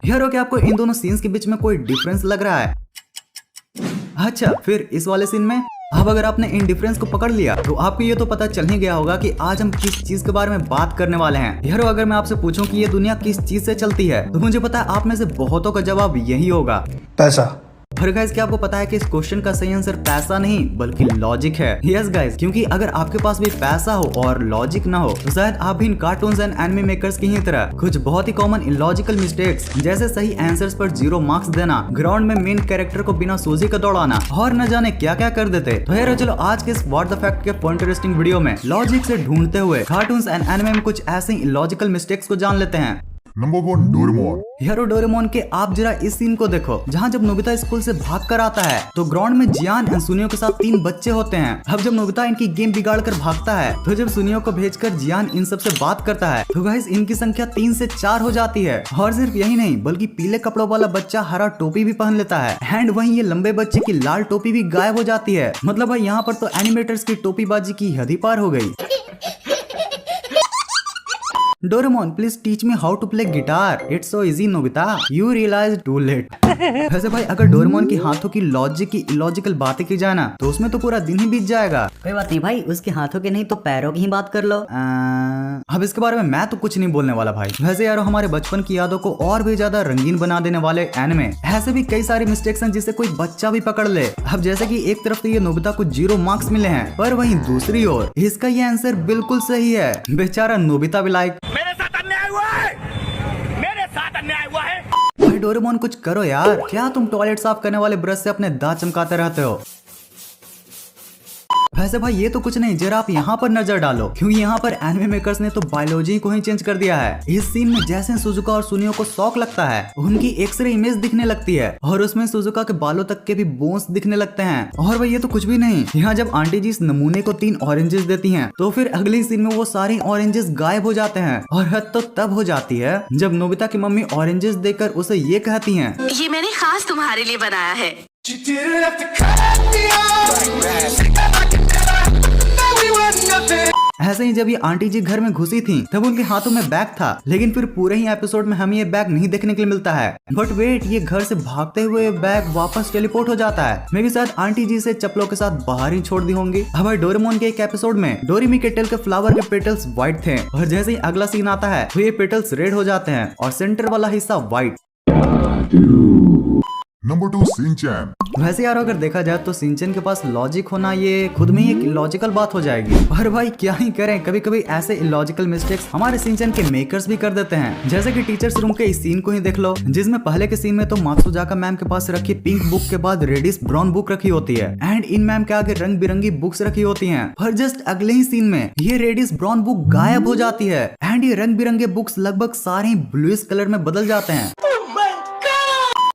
यार क्या आपको इन दोनों सीन्स के बीच में कोई डिफरेंस लग रहा है? अच्छा, फिर इस वाले सीन में अब अगर आपने इन डिफरेंस को पकड़ लिया तो आपको ये तो पता चल ही गया होगा कि आज हम किस चीज के बारे में बात करने वाले हैं। यार अगर मैं आपसे पूछूं कि ये दुनिया किस चीज से चलती है तो मुझे पता है आप में से बहुतों का जवाब यही होगा, पैसा। पर गाइस क्या आपको पता है कि इस क्वेश्चन का सही आंसर पैसा नहीं बल्कि लॉजिक है। यस गाइस, क्योंकि अगर आपके पास भी पैसा हो और लॉजिक ना हो तो शायद आप भी इन कार्टून्स एंड एनिमे मेकर्स की ही तरह कुछ बहुत ही कॉमन इलॉजिकल मिस्टेक्स जैसे सही आंसर्स पर 0 मार्क्स देना, ग्राउंड में मेन कैरेक्टर को बिना सूजी का दौड़ाना और न जाने क्या क्या कर देते। तो यार चलो आज के इस व्हाट द फैक्ट के इंटरेस्टिंग वीडियो में लॉजिक से ढूंढते हुए कार्टून्स एंड एनिमे में कुछ ऐसे इलॉजिकल मिस्टेक्स को जान लेते हैं। Number 1, Doraemon. यारो डोरेमोन के आप जरा इस सीन को देखो जहाँ जब नोबिता स्कूल से भाग कर आता है तो ग्राउंड में जियान एंड सुनियो के साथ 3 बच्चे होते हैं। अब जब नोबिता इनकी गेम बिगाड़ कर भागता है तो जब सुनियो को भेजकर जियान इन सब से बात करता है तो गाइस इनकी संख्या 3 से 4 हो जाती है। और सिर्फ यही नहीं बल्कि पीले कपड़ों वाला बच्चा हरा टोपी भी पहन लेता है एंड वहीं ये लंबे बच्चे की लाल टोपी भी गायब हो जाती है। मतलब भाई यहाँ पर तो एनिमेटर्स की टोपीबाजी की हद ही पार हो गई। Doraemon please teach me how to play guitar, it's so easy Nobita, you realise too late. वैसे भाई अगर डोरेमोन की हाथों की लॉजिक की इलॉजिकल बातें की जाए ना तो उसमें तो पूरा दिन ही बीत जाएगा। कोई बात नहीं भाई, उसके हाथों के नहीं तो पैरों की ही बात कर लो। अब इसके बारे में मैं तो कुछ नहीं बोलने वाला भाई। वैसे यारो हमारे बचपन की यादों को और भी ज्यादा रंगीन बना देने वाले एनिमे ऐसे भी कई सारे मिस्टेक्स हैं जिसे कोई बच्चा भी पकड़ ले। अब जैसे कि एक तरफ तो ये नोबिता को 0 मार्क्स मिले हैं पर वहीं दूसरी ओर इसका ये आंसर बिल्कुल सही है। बेचारा नोबिता भी लाइक मेरे साथ अन्याय हुआ है, मेरे साथ अन्याय हुआ है। भाई डोरेमोन कुछ करो यार, क्या तुम टॉयलेट साफ करने वाले ब्रश से अपने दांत चमकाते रहते हो? वैसे भाई ये तो कुछ नहीं, जरा आप यहाँ पर नजर डालो क्योंकि यहाँ पर एनिमे मेकर्स ने तो बायोलॉजी को ही चेंज कर दिया है। इस सीन में जैसे सुजुका और सुनियो को शौक लगता है उनकी एक्सरे इमेज दिखने लगती है और उसमें सुजुका के बालों तक के भी बोन्स दिखने लगते हैं। और भाई ये तो कुछ भी नहीं, यहाँ जब आंटी जी इस नमूने को 3 ऑरेंजेस देती हैं तो फिर अगले सीन में वो सारे ऑरेंजेस गायब हो जाते हैं। और हद तो तब हो जाती है जब नोबिता की मम्मी ऑरेंजेस देकर उसे ये कहती है, ये मैंने खास तुम्हारे लिए बनाया है। ऐसे ही जब ये आंटी जी घर में घुसी थी तब उनके हाथों में बैग था, लेकिन फिर पूरे ही एपिसोड में हमें ये बैग नहीं देखने के लिए मिलता है। बट वेट, ये घर से भागते हुए बैग वापस टेलीपोर्ट हो जाता है। मे भी शायद आंटी जी से चप्पलों के साथ बाहर ही छोड़ दी होंगी। अब भाई डोरेमोन के एक एपिसोड में डोरेमी के टेल के फ्लावर के पेटल्स व्हाइट थे और जैसे ही अगला सीन आता है तो ये पेटल्स रेड हो जाते हैं और सेंटर वाला हिस्सा व्हाइट। Number 2, Shinchan. वैसे यार अगर देखा जाए तो शिनचैन के पास लॉजिक होना ये खुद में ही एक लॉजिकल बात हो जाएगी। पर भाई क्या ही करें, कभी कभी ऐसे इलॉजिकल मिस्टेक्स हमारे शिनचैन के मेकर्स भी कर देते हैं। जैसे कि टीचर्स रूम के इस सीन को ही देख लो जिसमें पहले के सीन में तो मात्सुजाका मैम के पास रखी पिंक बुक के बाद रेडिश ब्राउन बुक रखी होती है एंड इन मैम के आगे रंग बिरंगी बुक्स रखी होती है। पर जस्ट अगले ही सीन में ये रेडिश ब्राउन बुक गायब हो जाती है एंड ये रंग बिरंगे बुक्स लगभग सारे ब्लूइश कलर में बदल जाते हैं।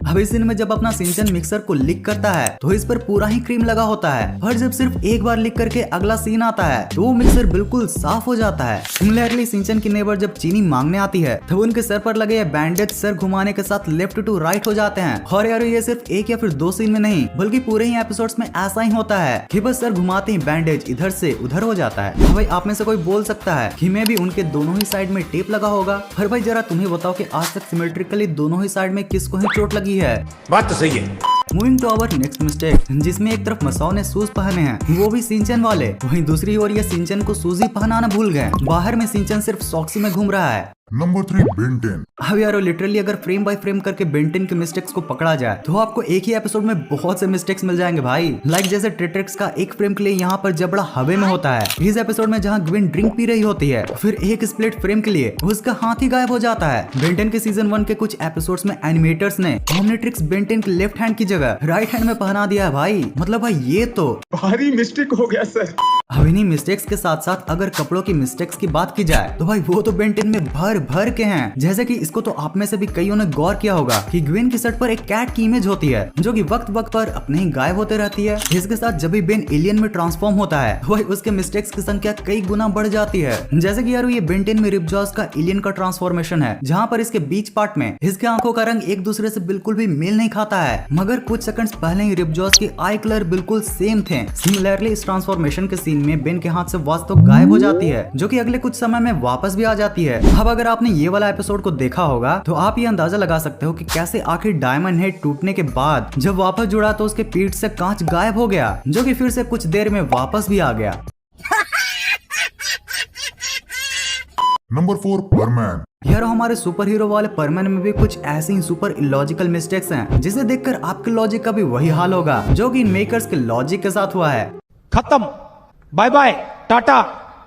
अब इस सीन में जब अपना शिनचैन मिक्सर को लीक करता है तो इस पर पूरा ही क्रीम लगा होता है, और जब सिर्फ एक बार लीक करके अगला सीन आता है तो वो मिक्सर बिल्कुल साफ हो जाता है। सिमिलरली शिनचैन की नेबर जब चीनी मांगने आती है तो उनके सर पर लगे बैंडेज सर घुमाने के साथ लेफ्ट टू राइट हो जाते हैं। और यार ये सिर्फ एक या फिर 2 सीन में नहीं बल्कि पूरे ही एपिसोड्स में ऐसा ही होता है कि बस सर घुमाते ही बैंडेज इधर से उधर हो जाता है। भाई आप में से कोई बोल सकता है कि मैं भी उनके दोनों ही साइड में टेप लगा होगा। पर भाई जरा तुम्हें बताओ कि आज तक सिमेट्रिकली दोनों ही साइड में किसको ही चोट लगी है? बात तो सही है। Moving to our next mistake, जिसमें एक तरफ मसाओ ने शूज पहने हैं वो भी शिनचैन वाले, वहीं दूसरी ओर ये शिनचैन को शूज ही पहनाना भूल गए। बाहर में शिनचैन सिर्फ सॉक्सी में घूम रहा है। Number 3, Ben 10। अब यारो लिटरली अगर फ्रेम बाय फ्रेम करके बेन 10 के मिस्टेक्स को पकड़ा जाए तो आपको एक ही एपिसोड में बहुत से मिस्टेक्स मिल जाएंगे भाई। लाइक जैसे टेट्रिक्स का एक फ्रेम के लिए यहाँ पर जबड़ा हवे में होता है इस एपिसोड में जहाँ ग्विन ड्रिंक पी रही होती है, फिर एक स्प्लिट फ्रेम के लिए उसका हाथ ही गायब हो जाता है। बेन 10 के सीजन 1 के कुछ एपिसोड्स में एनिमेटर्स ने ओमनिट्रिक्स बेन 10 के लेफ्ट हैंड की जगह राइट हैंड में पहना दिया है भाई। मतलब भाई ये तो भारी मिस्टेक हो गया सर। अब इन्हीं मिस्टेक्स के साथ साथ अगर कपड़ों की मिस्टेक्स की बात की जाए तो भाई वो तो बेन 10 में भर भर के हैं। जैसे कि इसको तो आप में से भी कईयों ने गौर किया होगा कि ग्वेन की शर्ट पर एक कैट की इमेज होती है जो कि वक्त वक्त पर अपने ही गायब होते रहती है। इसके साथ जब भी बेन एलियन में ट्रांसफॉर्म होता है तो भाई उसके मिस्टेक्स की संख्या कई गुना बढ़ जाती है। जैसे कि यार ये बेन 10 में रिपजॉस का एलियन का ट्रांसफॉर्मेशन है जहाँ पर इसके बीच पार्ट में इसके आंखों का रंग एक दूसरे से बिल्कुल भी मेल नहीं खाता है, मगर कुछ सेकंड्स पहले ही रिपजॉस के आई कलर बिल्कुल सेम थे। सिमिलरली इस ट्रांसफॉर्मेशन के सीन सीन में बेन के हाथ से वॉच तो गायब हो जाती है, जो कि अगले कुछ समय में वापस भी आ जाती है। अब अगर आपने ये वाला एपिसोड को देखा होगा तो आप ये अंदाजा लगा सकते हो कि कैसे आखिर डायमंड हेड टूटने के बाद जब वापस जुड़ा तो उसके पीठ से कांच गायब हो गया, जो कि फिर से कुछ देर में वापस भी आ गया। नंबर 4 परमैन। यार हमारे सुपर हीरो वाले परमैन में भी कुछ ऐसे ही सुपर इलॉजिकल मिस्टेक्स हैं, जिसे देखकर आपके लॉजिक का भी वही हाल होगा जो कि इन मेकर्स के लॉजिक के साथ हुआ है। खत्म, bye bye, tata,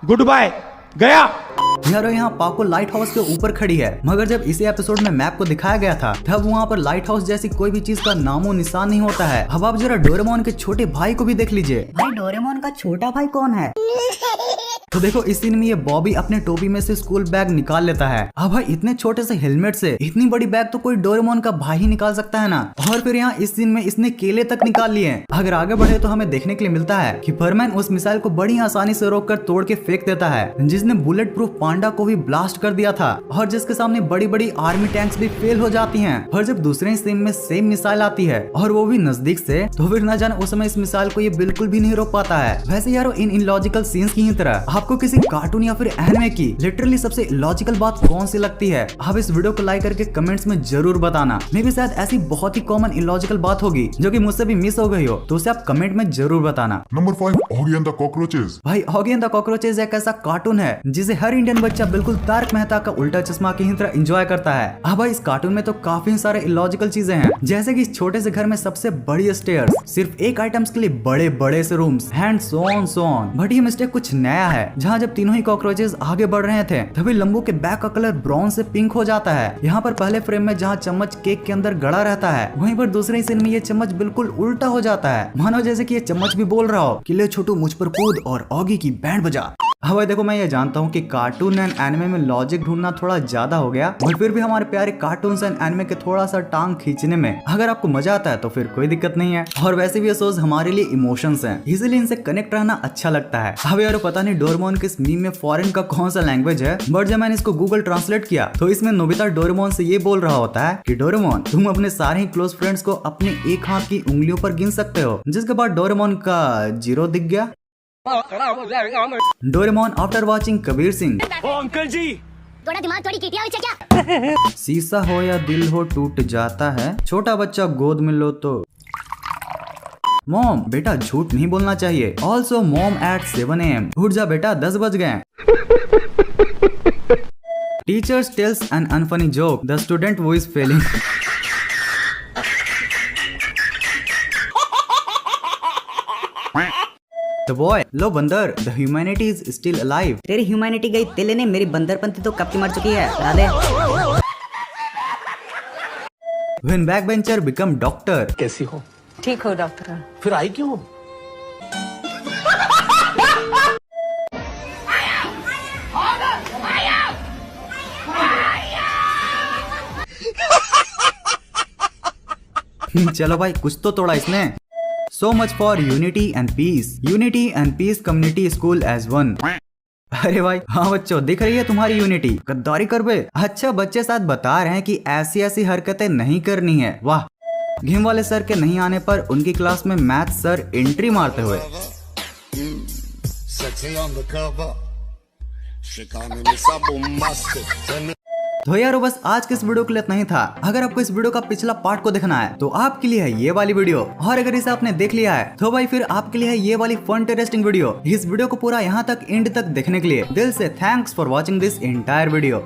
goodbye, गया। यार यहाँ पाको लाइट हाउस के ऊपर खड़ी है, मगर जब इसी एपिसोड में मैप को दिखाया गया था तब वहाँ पर लाइट हाउस जैसी कोई भी चीज का नामो निशान नहीं होता है। अब आप जरा डोरेमोन के छोटे भाई को भी देख लीजिए। भाई डोरेमोन का छोटा भाई कौन है? तो देखो इस सीन में ये बॉबी अपने टोपी में से स्कूल बैग निकाल लेता है। अब भाई इतने छोटे से हेलमेट से इतनी बड़ी बैग तो कोई डोरेमोन का भाई ही निकाल सकता है ना। और फिर यहाँ इस सीन में इसने केले तक निकाल लिए हैं। अगर आगे बढ़े तो हमें देखने के लिए मिलता है कि परमैन उस मिसाइल को बड़ी आसानी से रोककर तोड़ के फेंक देता है, जिसने बुलेट प्रूफ पांडा को भी ब्लास्ट कर दिया था और जिसके सामने बड़ी बड़ी आर्मी टैंक्स भी फेल हो जाती हैं। और जब दूसरे सीन में सेम मिसाइल आती है और वो भी नजदीक से, तो फिर न जाने उस समय इस मिसाइल को ये बिल्कुल भी नहीं रोक पाता है। वैसे यारो इन इलॉजिकल सीन्स की ही तरह आपको किसी कार्टून या फिर एनिमे की लिटरली सबसे लॉजिकल बात कौन सी लगती है? आप इस वीडियो को लाइक करके कमेंट्स में जरूर बताना। मे भी शायद ऐसी बहुत ही कॉमन इलॉजिकल बात होगी जो कि मुझसे भी मिस हो गई हो, तो उसे आप कमेंट में जरूर बताना। Number 5 Oggy and the cockroaches. भाई ऑगी एंड द कॉकरोचेस एक ऐसा कार्टून है जिसे हर इंडियन बच्चा बिल्कुल तारक मेहता का उल्टा चश्मा की ही तरह एंजॉय करता है। अब भाई इस कार्टून में तो काफी सारे इलॉजिकल चीजें हैं, जैसे कि इस छोटे से घर में सबसे बड़ी स्टेयर्स, सिर्फ एक आइटम्स के लिए बड़े बड़े से rooms and so on. But ये मिस्टेक कुछ नया है, जहाँ जब तीनों ही कॉकरोचेस आगे बढ़ रहे थे तभी लंबू के बैग का कलर ब्राउन से पिंक हो जाता है। यहाँ पर पहले फ्रेम में जहाँ चम्मच केक के अंदर गड़ा रहता है, वहीं पर दूसरे सीन में ये चम्मच बिल्कुल उल्टा हो जाता है, मानो जैसे कि ये चम्मच भी बोल रहा हो कि ले छोटू मुझ पर कूद और ऑगी की बैंड बजा। हाँ भाई देखो मैं ये जानता हूँ कि कार्टून एंड एनिमे में लॉजिक ढूंढना थोड़ा ज्यादा हो गया, बट फिर भी हमारे प्यारे कार्टून एंड एनिमे के थोड़ा सा टांग खींचने में अगर आपको मजा आता है तो फिर कोई दिक्कत नहीं है। और वैसे भी ये शोज हमारे लिए इमोशंस हैं, इसीलिए इनसे कनेक्ट रहना अच्छा लगता है। अब यार पता नहीं डोरेमोन किस मीम में फॉरेन का कौन सा लैंग्वेज है, बट जब मैंने इसको गूगल ट्रांसलेट किया तो इसमें नोबिता डोरेमोन से ये बोल रहा होता है कि डोरेमोन तुम अपने सारे ही क्लोज फ्रेंड्स को अपने एक हाथ की उंगलियों पर गिन सकते हो, जिसके बाद डोरेमोन का 0 दिख गया। Doraemon after watching Kabir Singh. ओ अंकल जी, थोड़ा दिमाग थोड़ी किटिया हुई क्या? शीशा हो या दिल हो टूट जाता है, छोटा बच्चा गोद में लो तो। मॉम बेटा झूठ नहीं बोलना चाहिए। Also mom at 7 AM। उठ जा बेटा 10 बज गए। Teachers tells an unfunny joke, the student who is failing. The boy, लो बंदर, the humanity is still alive। तेरी ह्यूमैनिटी गई तेले ने, मेरी बंदरपंथी तो कब की मर चुकी है। दादे When backbencher become doctor। कैसी हो? ठीक हो डॉक्टर? फिर आई क्यों? चलो भाई कुछ तो तोड़ा इसने। So much for unity and peace। Unity and peace community school as one। अरे भाई हाँ बच्चों दिख रही है तुम्हारी यूनिटी, गद्दारी कर बे। अच्छा बच्चे साथ बता रहे हैं कि ऐसी ऐसी हरकतें नहीं करनी है। वाह। गेम वाले सर के नहीं आने पर उनकी क्लास में मैथ सर एंट्री मारते हुए। तो यारो बस आज के इस वीडियो के लिए इतना ही था। अगर आपको इस वीडियो का पिछला पार्ट को देखना है तो आपके लिए है ये वाली वीडियो, और अगर इसे आपने देख लिया है तो भाई फिर आपके लिए है ये वाली फन इंटरेस्टिंग वीडियो। इस वीडियो को पूरा यहाँ तक एंड तक देखने के लिए दिल से thanks for watching this entire video.